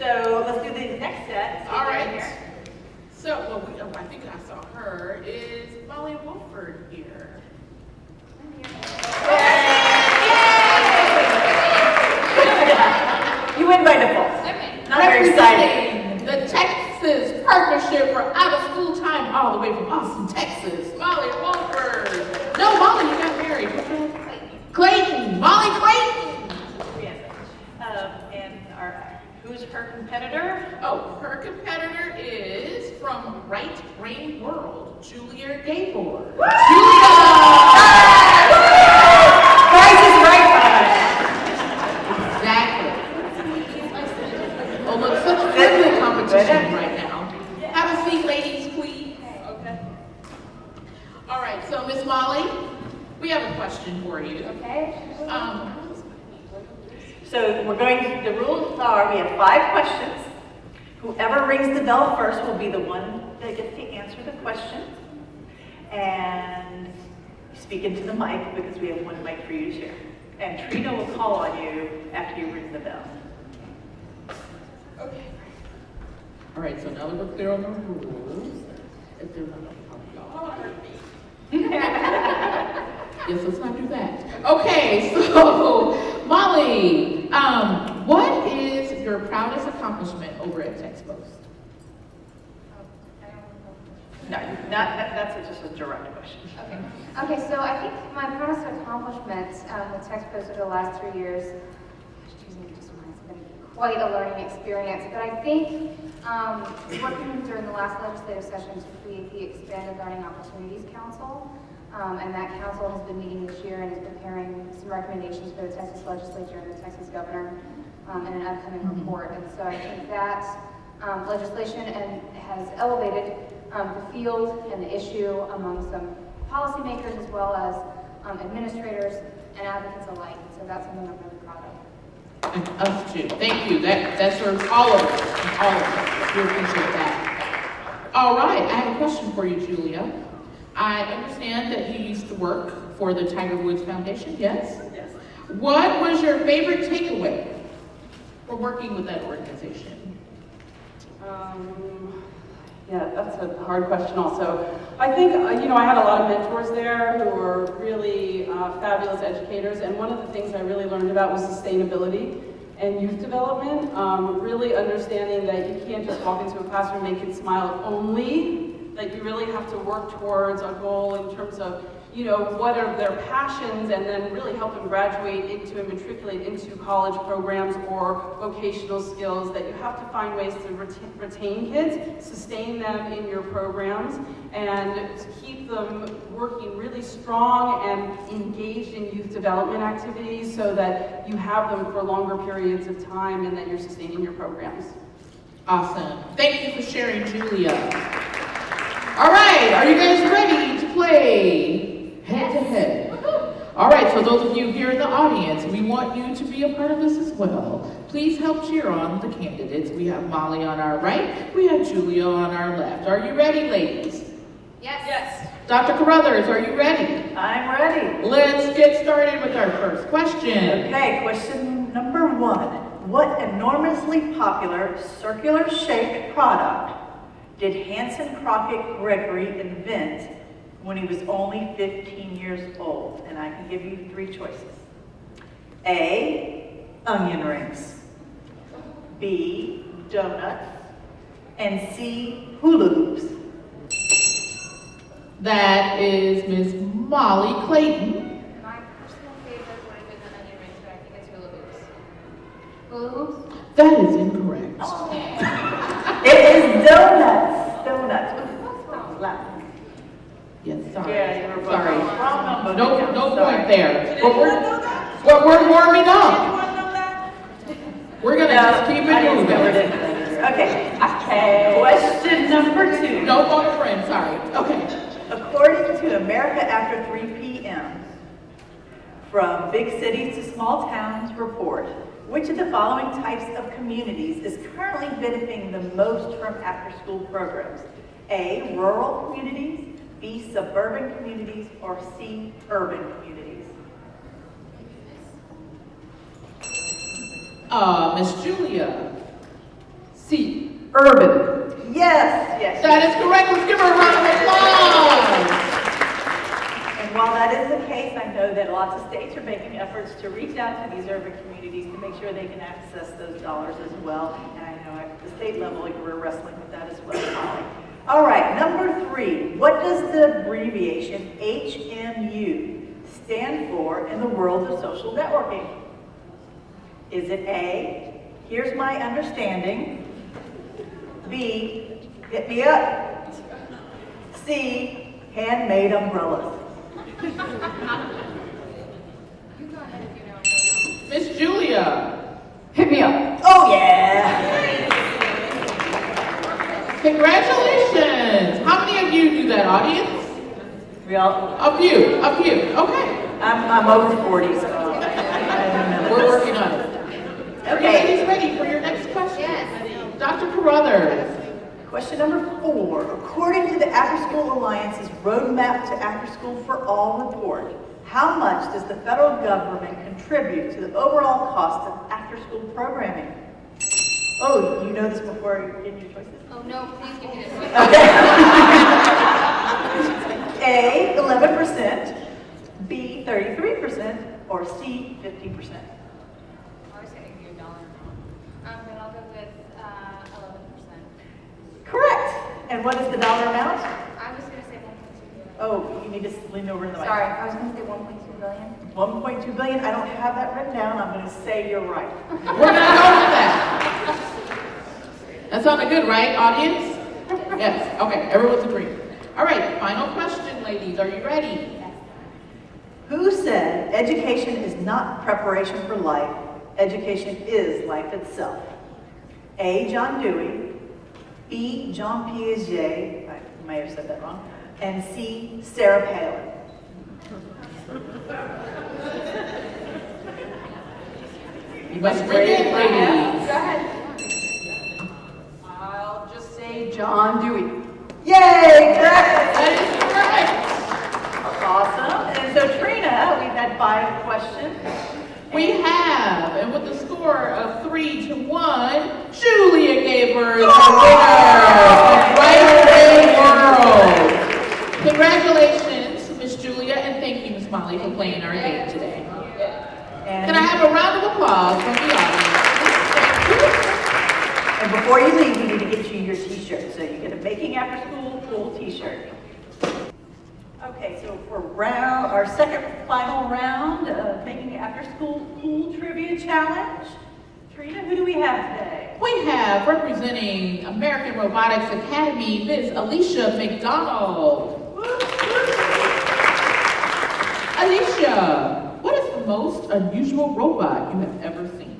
So let's do the next set. All right. So, I think I saw her. Is Molly Wolford here? You win by default. Not very exciting. The Texas Partnership for Out of School Time, all the way from Austin, Texas. Molly Wolford. No, Molly, you got married. Clayton. Molly Clayton. Who's her competitor? Oh, her competitor is from Right Brain World, Julia Gabor. Julia! Price is right. Exactly. Oh, look, such friendly competition right now. Have a seat, ladies, please. Okay. All right, so Miss Molly, we have a question for you. Okay. So the rules are we have 5 questions. Whoever rings the bell first will be the one that gets to answer the question. And speak into the mic because we have one mic for you to share. And Trina will call on you after you ring the bell. Okay. All right, so now that we're clear on the rules, if there's not y'all hurt me. Yes, let's not do that. Okay, so Molly, what is your proudest accomplishment over at TextPost? No, that's just a direct question. Okay, so I think my proudest accomplishment with TextPost over the last 3 years, it's been quite a learning experience, but I think working during the last legislative session to create the Expanded Learning Opportunities Council, and that council has been meeting this year and is preparing some recommendations for the Texas legislature and the Texas governor in an upcoming report. And so I think that legislation has elevated the field and the issue among some policymakers as well as administrators and advocates alike. So that's something I'm really proud of. And us too. Thank you. That serves all of us. All of us. We appreciate that. All right. I have a question for you, Julia. I understand that you used to work for the Tiger Woods Foundation, yes? Yes. What was your favorite takeaway from working with that organization? Yeah, that's a hard question also. I think, I had a lot of mentors there who were really fabulous educators, and one of the things I really learned about was sustainability and youth development, really understanding that you can't just walk into a classroom and make kids smile only. Like, you really have to work towards a goal in terms of, what are their passions, and then really help them graduate into and matriculate into college programs or vocational skills, that you have to find ways to retain kids, sustain them in your programs, and to keep them working really strong and engaged in youth development activities so that you have them for longer periods of time and that you're sustaining your programs. Awesome. Thank you for sharing, Julia. All right, are you guys ready to play head-to-head? All right, so those of you here in the audience, we want you to be a part of this as well. Please help cheer on the candidates. We have Molly on our right, we have Julia on our left. Are you ready, ladies? Yes. Yes. Dr. Carruthers, are you ready? I'm ready. Let's get started with our first question. Okay, question number 1. What enormously popular circular-shaped product did Hanson Crockett Gregory invent when he was only 15 years old? And I can give you 3 choices. A, onion rings. B, donuts. And C, hula hoops. That is Miss Molly Clayton. My personal favorite would have been the onion rings, but I think it's hula hoops. Hula hoops? That is incorrect. It is donuts. Donuts. Yes, sorry. Yeah, you were sorry. wrong number. No Sorry. point there. Did But anyone know that? we're warming up. Did anyone know that? We're gonna just keep it moving. Okay. Question number 2. No phone friend, sorry. Okay. According to America After 3 p.m., from Big Cities to Small Towns report, which of the following types of communities is currently benefiting the most from after-school programs? A, rural communities, B, suburban communities, or C, urban communities? Miss Julia. Urban. Yes, yes. That is correct. Let's give her a round of applause. And while that is the case, I know that lots of states are making efforts to reach out to these urban communities to make sure they can access those dollars as well. And I know at the state level, like, we're wrestling with that as well. All right, number 3. What does the abbreviation HMU stand for in the world of social networking? Is it A, here's my understanding, B, hit me up, C, handmade umbrellas? You go ahead if you know. Miss Julia. Hit me up. Oh yeah! Congratulations. How many of you do that, audience? Real, A few. Okay. I'm over 40, so I don't know. We're working on it. Are you Okay. ladies ready for your next question? Yes. Dr. Carruthers. Question number 4. According to the After School Alliance's Roadmap to After School for All report, how much does the federal government contribute to the overall cost of after-school programming? Oh, you know this before you give your choices? Oh no, please give me this. A, 11%, B, 33%, or C, 15%? I was going to give you a dollar amount. But I'll go with 11%. Correct. And what is the dollar amount? I was going to say 1.2 billion. Oh, you need to lean over in the mic. Sorry, I was going to say 1.2 billion. 1.2 billion. I don't have that written down. I'm going to say you're right. We're going to go with that. That sounded good, right, audience? Yes. Okay, everyone's agreeing. All right, final question, ladies. Are you ready? Who said education is not preparation for life, education is life itself? A, John Dewey, B, Jean Piaget, I may have said that wrong, and C, Sarah Palin. You must bring it, ladies. Go ahead. I'll just say John Dewey. Yay, correct! That is correct. Awesome. And so Trina, we've had 5 questions. We have, and with the score of 3-1, Julia Gabers, the winner of Right Way World. Congratulations, Miss Julia, and thank you, Miss Molly, for playing our game today. Can I have a round of applause from the audience? And before you leave, we need to get you your t-shirt. So you get a Making After School Cool t-shirt. Okay, so for our second final round of Making After School Cool Trivia Challenge, Trina, who do we have today? We have, representing American Robotics Academy, Ms. Alicia McDonald. Alicia, what is the most unusual robot you have ever seen?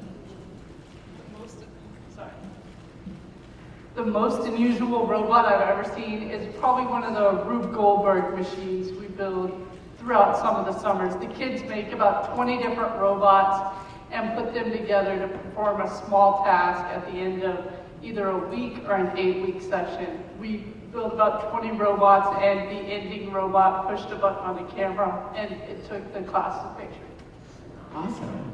The most unusual robot I've ever seen is probably one of the Rube Goldberg machines we build throughout some of the summers. The kids make about 20 different robots and put them together to perform a small task at the end of either a week or an 8-week session. We built about 20 robots, and the ending robot pushed a button on the camera and it took the class a picture. Awesome.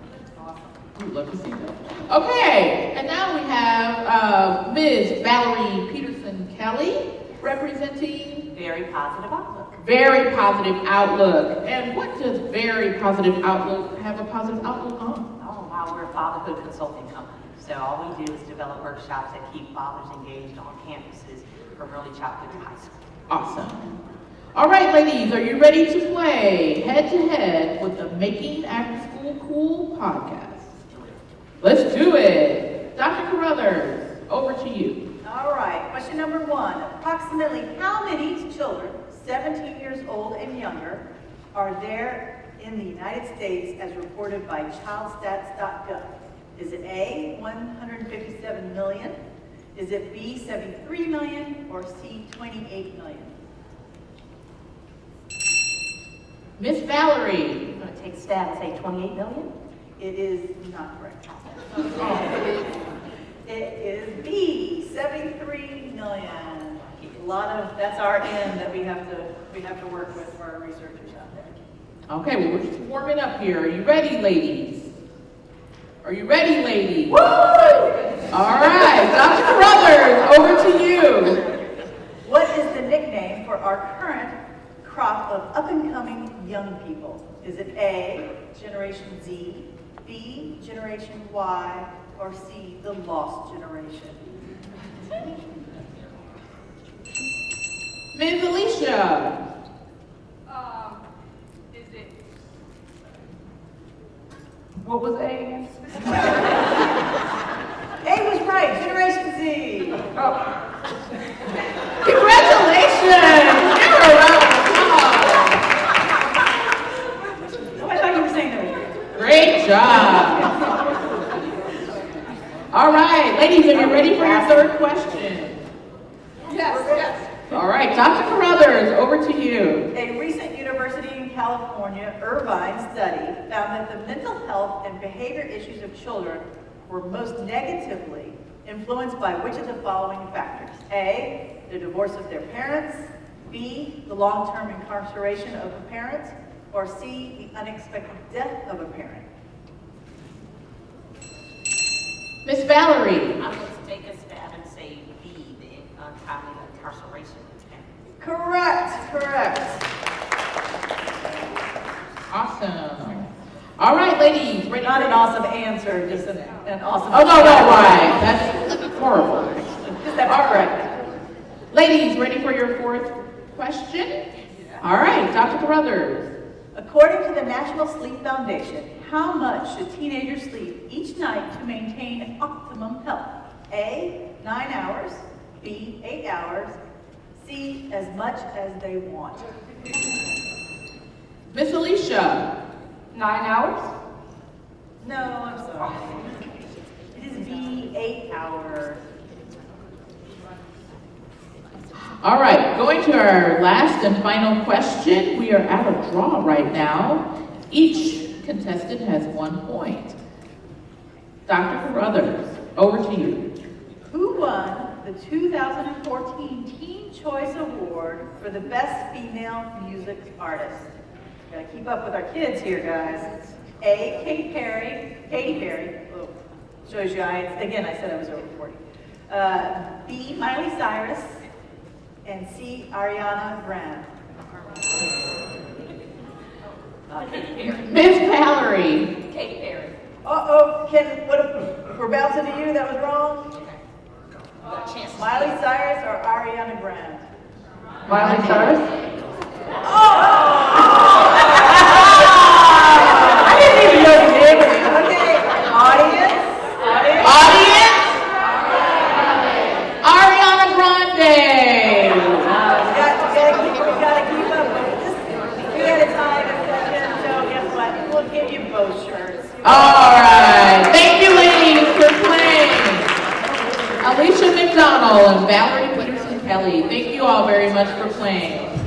We'd love to see that. Okay, and now we have Ms. Valerie Peterson-Kelly representing Very positive outlook. Very Positive Outlook. And what does Very Positive Outlook have a positive outlook on? Oh, wow, we're a fatherhood consulting company. So all we do is develop workshops that keep fathers engaged on campuses from early childhood to high school. Awesome. All right, ladies, are you ready to play head-to-head with the Making After School Cool podcast? Let's do it. Dr. Carruthers, over to you. All right, question number 1. Approximately how many children, 17 years old and younger, are there in the United States as reported by childstats.gov? Is it A, 157 million? Is it B, 73 million? Or C, 28 million? Miss Valerie. I'm going to take a stab and say 28 million. It is not correct. It is B, 73 million. A lot of, that's our end that we have to work with for our researchers out there. Okay, well, we're just warming up here. Are you ready, ladies? Are you ready, ladies? Woo! All right, Dr. Carruthers, over to you. What is the nickname for our current crop of up-and-coming young people? Is it A, Generation Z, B, Generation Y, or C, the lost generation? Ms. Alicia. Is it? What was A again? A was right, Generation Z. Oh. Congratulations! Give her a round of applause. Oh, I thought you were saying that. Great job. All right, ladies, are you ready for your third question? Yes. All right, Dr. Carruthers, over to you. A recent University in California, Irvine study found that the mental health and behavior issues of children were most negatively influenced by which of the following factors? A, the divorce of their parents, B, the long-term incarceration of a parent, or C, the unexpected death of a parent? Miss Valerie. I'm going to take a stab and say B, the untimely incarceration of parents. Correct. Awesome. All right, ladies, ready? Not an awesome answer, just an awesome. Oh, no, right. That's horrible. Just that's correct. Ladies, ready for your fourth question? All right, Dr. Carruthers. According to the National Sleep Foundation, how much should teenagers sleep each night to maintain optimum health? A, 9 hours, B, 8 hours, C, as much as they want. Miss Alicia. 9 hours? No, I'm sorry. It is B, 8 hours. All right, going to our last and final question. We are at a draw right now. Each contestant has 1 point. Dr. Carruthers, over to you. Who won the 2014 Teen Choice Award for the Best Female Music Artist? Gotta keep up with our kids here, guys. A, Katy Perry. Oh, shows you, I said I was over 40. B, Miley Cyrus. And C, Ariana Grande. Miss Valerie. Katy Perry. We're bouncing to you, that was wrong? Miley Cyrus or Ariana Grande? Miley Cyrus? I didn't even know you did. Okay, audience. Ariana Grande. You gotta keep up with this. We had a time in session, so guess what? We'll give you both shirts. All right. Thank you, ladies, for playing. Alicia McDonald and Valerie Peterson Kelly, thank you all very much for playing.